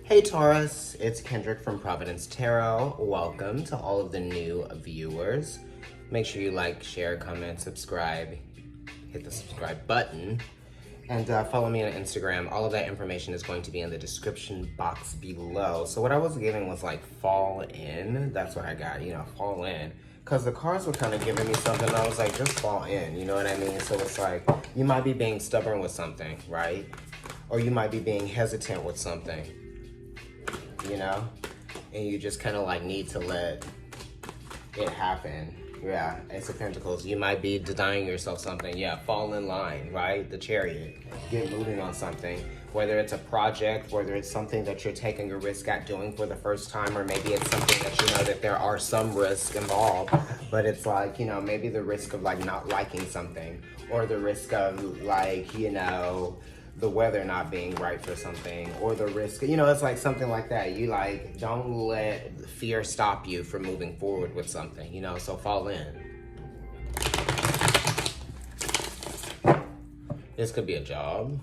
Hey Taurus, it's Kendrick from Providence Tarot. Welcome to all of the new viewers. Make sure you like, share, comment, subscribe, hit the subscribe button, and follow me on Instagram. All of that information is going to be in the description box below. So what I was getting was like fall in. That's what I got, fall in. Because the cards were kind of giving me something. I was like, just fall in, you know what I mean? So it's like, you might be being stubborn with something, right? Or you might be being hesitant with something. And you just kind of like need to let it happen. Yeah, Ace of Pentacles. You might be denying yourself something. Yeah, fall in line, right? The Chariot. Get moving on something. Whether it's a project, whether it's something that you're taking a risk at doing for the first time, or maybe it's something that you know that there are some risks involved, but it's like, maybe the risk of like not liking something, or the risk of like, the weather not being right for something, or the risk, it's like something like that. You like, don't let fear stop you from moving forward with something, so fall in. This could be a job.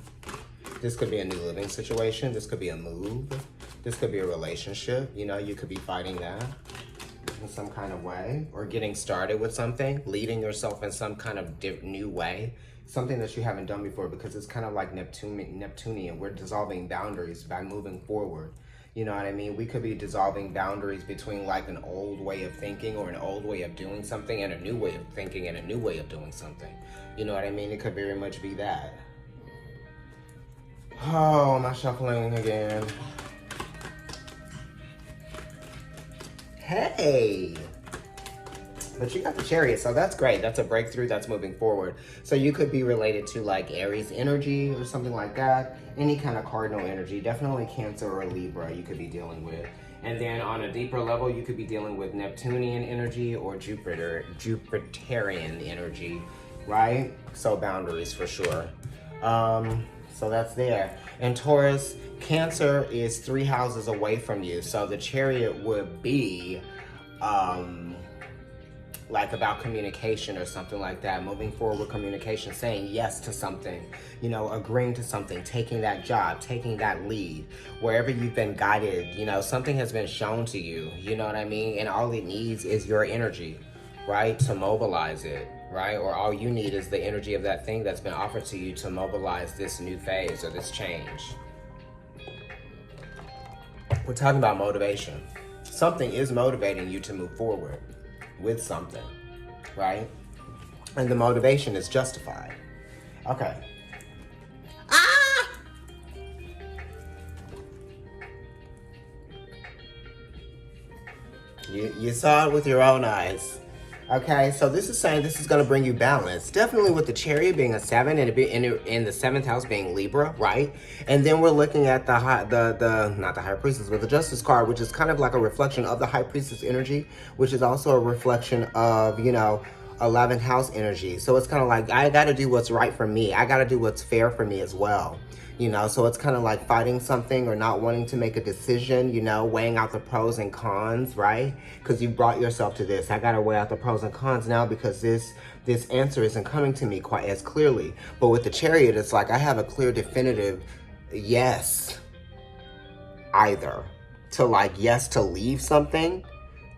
This could be a new living situation. This could be a move. This could be a relationship. You could be fighting that in some kind of way, or getting started with something, leading yourself in some kind of new way. Something that you haven't done before, because it's kind of like Neptunian. We're dissolving boundaries by moving forward. You know what I mean? We could be dissolving boundaries between like an old way of thinking or an old way of doing something and a new way of thinking and a new way of doing something. You know what I mean? It could very much be that. Oh, am I shuffling again? Hey! But you got the Chariot, so that's great. That's a breakthrough. That's moving forward. So you could be related to like Aries energy or something like that. Any kind of cardinal energy. Definitely Cancer or Libra you could be dealing with. And then on a deeper level, you could be dealing with Neptunian energy or Jupiterian energy, right? So boundaries for sure. So that's there. And Taurus, Cancer is 3 houses away from you. So the Chariot would be like about communication or something like that, moving forward with communication, saying yes to something, agreeing to something, taking that job, taking that lead, wherever you've been guided, something has been shown to you, you know what I mean? And all it needs is your energy, right? To mobilize it, right? Or all you need is the energy of that thing that's been offered to you to mobilize this new phase or this change. We're talking about motivation. Something is motivating you to move forward with something, right? And the motivation is justified. Okay. Ah! You saw it with your own eyes. Okay, so this is saying this is going to bring you balance. Definitely with the Chariot being a 7 and in the 7th house being Libra, right? And then we're looking at not the High Priestess, but the Justice card, which is kind of like a reflection of the High Priestess energy, which is also a reflection of, 11th house energy. So it's kind of like, I got to do what's right for me. I got to do what's fair for me as well. So it's kind of like fighting something or not wanting to make a decision, weighing out the pros and cons, right? Because you brought yourself to this. I got to weigh out the pros and cons now because this answer isn't coming to me quite as clearly. But with the Chariot, it's like I have a clear, definitive yes, either to like yes to leave something,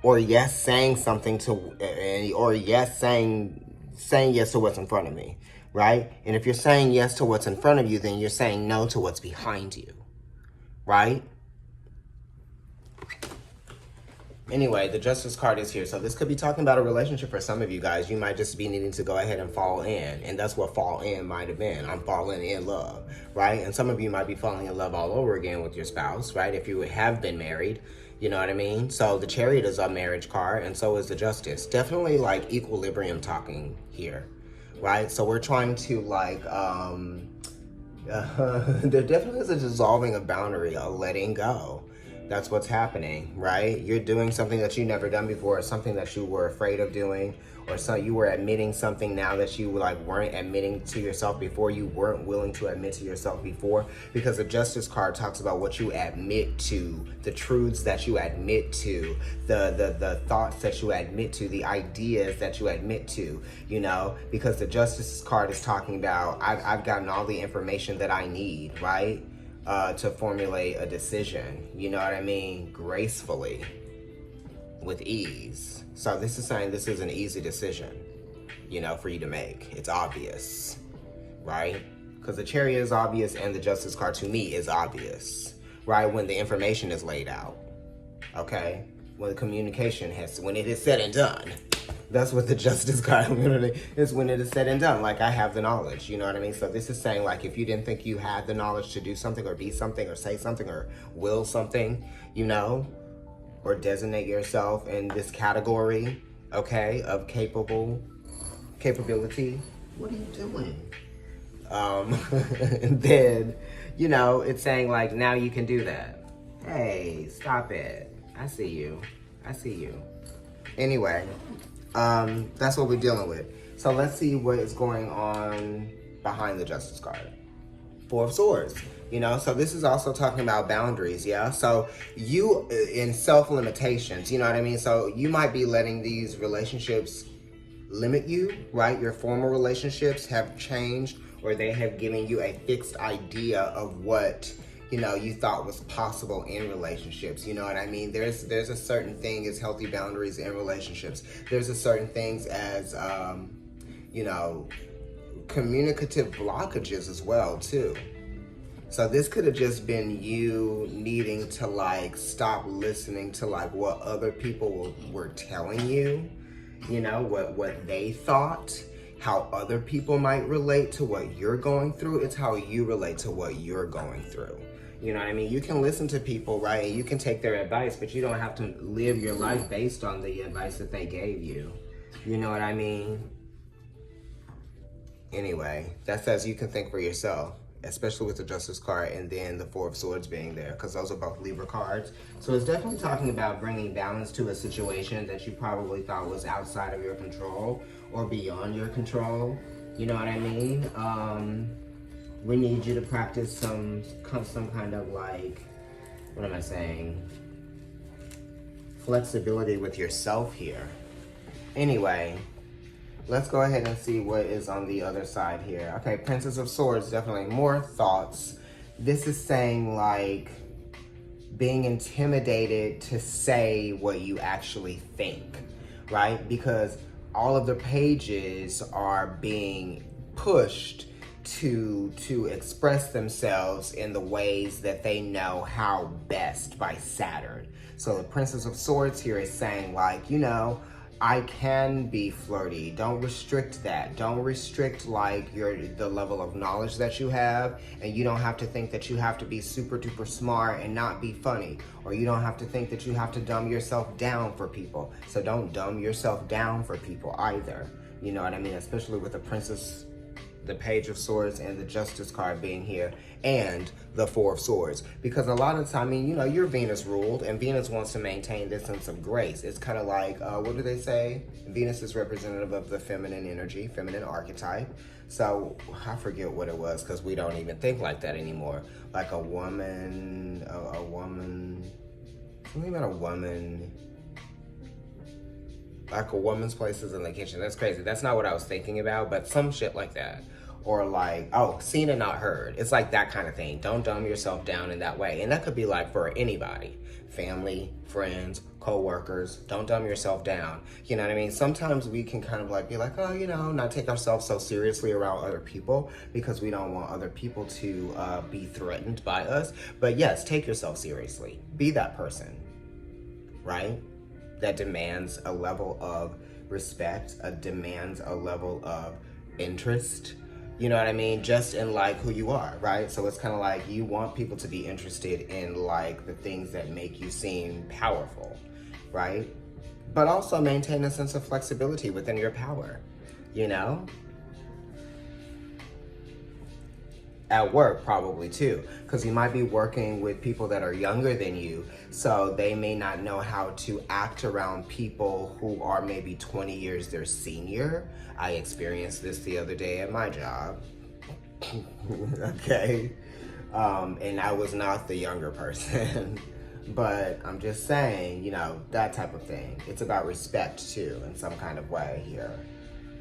or yes saying something or yes saying yes to what's in front of me. Right? And if you're saying yes to what's in front of you, then you're saying no to what's behind you. Right? Anyway, the Justice card is here. So this could be talking about a relationship for some of you guys. You might just be needing to go ahead and fall in. And that's what fall in might have been. I'm falling in love. Right? And some of you might be falling in love all over again with your spouse. Right? If you have been married. You know what I mean? So the Chariot is a marriage card. And so is the Justice. Definitely like equilibrium talking here. Right? So we're trying to like, there definitely is a dissolving of boundary, a letting go. That's what's happening, right? You're doing something that you've never done before, or something that you were afraid of doing, or so you were admitting something now that you like weren't admitting to yourself before, you weren't willing to admit to yourself before, because the Justice card talks about what you admit to, the truths that you admit to, the thoughts that you admit to, the ideas that you admit to, because the Justice card is talking about, I've gotten all the information that I need, right? to formulate a decision, you know what I mean, gracefully, with ease. So this is saying this is an easy decision, you know, for you to make. It's obvious, right? Because the Chariot is obvious and the Justice card to me is obvious, right? When the information is laid out, okay? When the communication when it is said and done. That's what the Justice card literally is, when it is said and done. Like, I have the knowledge, you know what I mean? So this is saying, like, if you didn't think you had the knowledge to do something or be something or say something or will something, you know, or designate yourself in this category, okay, of capability. What are you doing? Then, you know, it's saying, like, now you can do that. Hey, stop it. I see you. I see you. Anyway, that's what we're dealing with. So let's see what is going on behind the Justice card. Four of Swords, you know, so this is also talking about boundaries, yeah? So you, in self-limitations, you know what I mean? So you might be letting these relationships limit you, right? Your former relationships have changed, or they have given you a fixed idea of what, you know, you thought was possible in relationships. You know what I mean? There's a certain thing as healthy boundaries in relationships. There's a certain things as, you know, communicative blockages as well, too. So this could have just been you needing to, like, stop listening to, like, what other people were telling you, you know, what they thought, how other people might relate to what you're going through. It's how you relate to what you're going through. You know what I mean? You can listen to people, right? And you can take their advice, but you don't have to live your life based on the advice that they gave you. You know what I mean? Anyway, that says you can think for yourself, especially with the Justice card and then the Four of Swords being there, because those are both Libra cards. So it's definitely talking about bringing balance to a situation that you probably thought was outside of your control or beyond your control. You know what I mean? We need you to practice some kind of, like, what am I saying? Flexibility with yourself here. Anyway, let's go ahead and see what is on the other side here. Okay, Princess of Swords, definitely more thoughts. This is saying, like, being intimidated to say what you actually think, right? Because all of the pages are being pushed to express themselves in the ways that they know how best by Saturn. So the Princess of Swords here is saying, like, you know, I can be flirty. Don't restrict that. Don't restrict, like, the level of knowledge that you have, and you don't have to think that you have to be super duper smart and not be funny, or you don't have to think that you have to dumb yourself down for people. So don't dumb yourself down for people either. You know what I mean? Especially with the Princess, the Page of Swords, and the Justice card being here, and the Four of Swords. Because a lot of the time, I mean, you know, you're Venus ruled, and Venus wants to maintain this sense of grace. It's kind of like, what do they say? Venus is representative of the feminine energy, feminine archetype. So I forget what it was, because we don't even think like that anymore. Like a woman, something about a woman. Like a woman's place is in the kitchen. That's crazy. That's not what I was thinking about, but some shit like that. Or like, oh, seen and not heard. It's like that kind of thing. Don't dumb yourself down in that way. And that could be like for anybody. Family, friends, co-workers. Don't dumb yourself down. You know what I mean? Sometimes we can kind of like be like, oh, you know, not take ourselves so seriously around other people because we don't want other people to be threatened by us. But yes, take yourself seriously. Be that person, right? That demands a level of respect, demands a level of interest, you know what I mean? Just in like who you are, right? So it's kind of like you want people to be interested in like the things that make you seem powerful, right? But also maintain a sense of flexibility within your power, you know? At work probably too, because you might be working with people that are younger than you, so they may not know how to act around people who are maybe 20 years their senior. I experienced this the other day at my job. Okay, and I was not the younger person. But I'm just saying, you know, that type of thing. It's about respect too, in some kind of way here.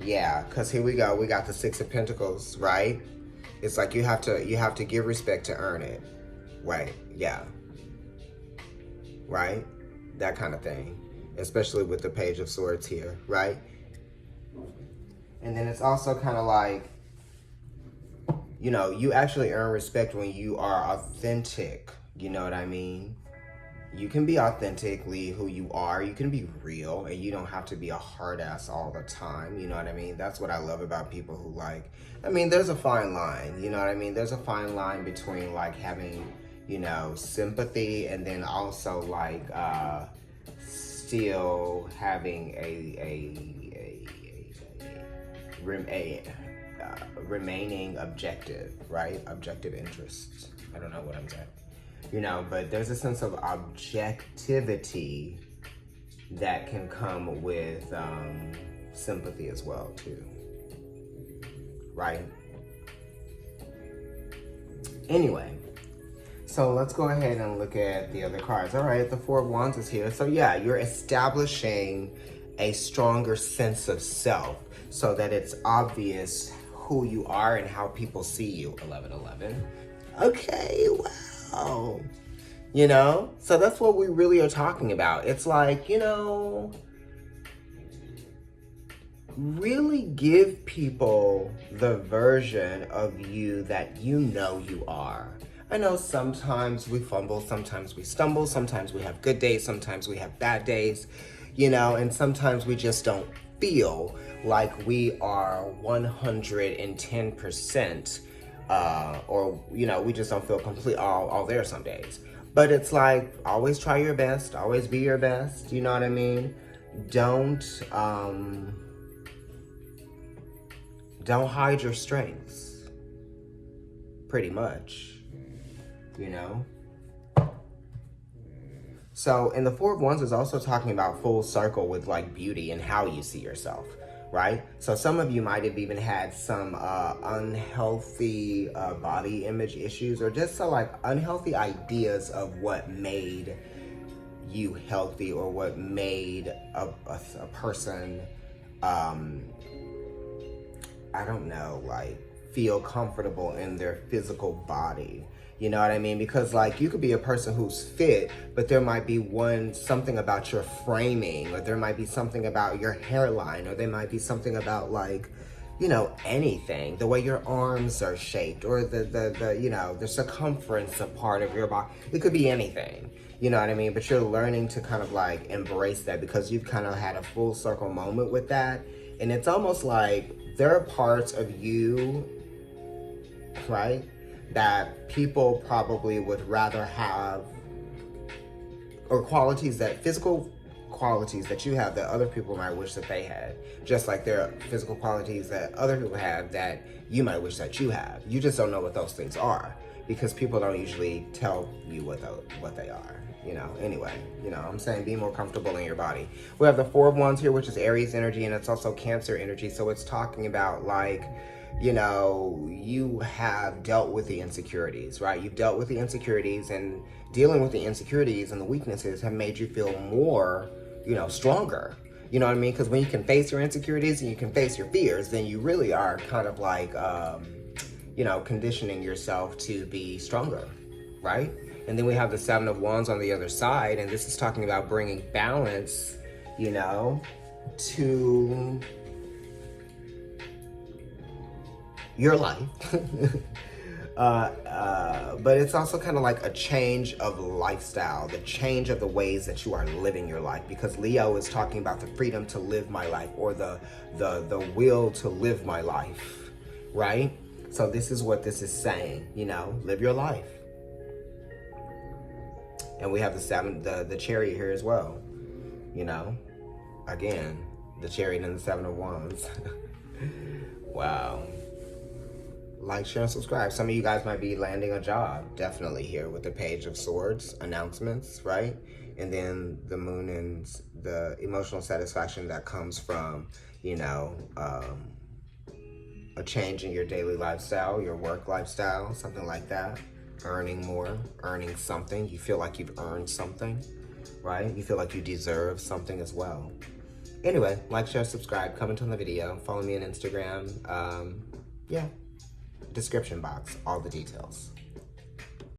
Yeah, because here we go. We got the Six of Pentacles, right? It's like you have to give respect to earn it. Wait, yeah. Right? That kind of thing. Especially with the Page of Swords here, right? And then it's also kind of like, you know, you actually earn respect when you are authentic. You know what I mean? You can be authentically who you are. You can be real, and you don't have to be a hard ass all the time. You know what I mean? That's what I love about people who like, I mean, there's a fine line. You know what I mean? There's a fine line between like having, you know, sympathy and then also like still having a remaining objective, right? Objective interests. I don't know what I'm saying. You know, but there's a sense of objectivity that can come with sympathy as well, too. Right? Anyway, so let's go ahead and look at the other cards. All right, the Four of Wands is here. So yeah, you're establishing a stronger sense of self so that it's obvious who you are and how people see you. 1111. Okay, wow. You know, so that's what we really are talking about. It's like, you know, really give people the version of you that you know you are. I know sometimes we fumble, sometimes we stumble, sometimes we have good days, sometimes we have bad days, you know, and sometimes we just don't feel like we are 110%, or, you know, we just don't feel complete all there some days. But it's like, always try your best, always be your best, you know what I mean? Don't hide your strengths, pretty much, you know? So, and the Four of Wands is also talking about full circle with like beauty and how you see yourself, right? So some of you might have even had some unhealthy body image issues, or just so like unhealthy ideas of what made you healthy, or what made a person, I don't know, like feel comfortable in their physical body. You know what I mean? Because like you could be a person who's fit, but there might be something about your framing, or there might be something about your hairline, or there might be something about like, you know, anything, the way your arms are shaped, or the you know, the circumference of part of your body. It could be anything, you know what I mean? But you're learning to kind of like embrace that because you've kind of had a full circle moment with that. And it's almost like there are parts of you, right, that people probably would rather have, or physical qualities that you have that other people might wish that they had. Just like there are physical qualities that other people have that you might wish that you have. You just don't know what those things are because people don't usually tell you what they are. You know, anyway, you know, I'm saying be more comfortable in your body. We have the Four of Wands here, which is Aries energy, and it's also Cancer energy. So it's talking about like, you know, you have dealt with the insecurities, right? You've dealt with the insecurities, and dealing with the insecurities and the weaknesses have made you feel more, you know, stronger. You know what I mean? Because when you can face your insecurities and you can face your fears, then you really are kind of like, you know, conditioning yourself to be stronger, right? And then we have the Seven of Wands on the other side, and this is talking about bringing balance, you know, to your life. But it's also kind of like a change of lifestyle, the change of the ways that you are living your life, because Leo is talking about the freedom to live my life, or the will to live my life, right? So this is what this is saying, you know, live your life. And we have the Chariot here as well, you know, again, the Chariot and the Seven of Wands. Wow. Like, share, and subscribe. Some of you guys might be landing a job, definitely here with the Page of Swords, announcements, right? And then the Moon and the emotional satisfaction that comes from, you know, a change in your daily lifestyle, your work lifestyle, something like that. Earning more, earning something. You feel like you've earned something, right? You feel like you deserve something as well. Anyway, like, share, subscribe, comment on the video, follow me on Instagram. Yeah. Description box, all the details.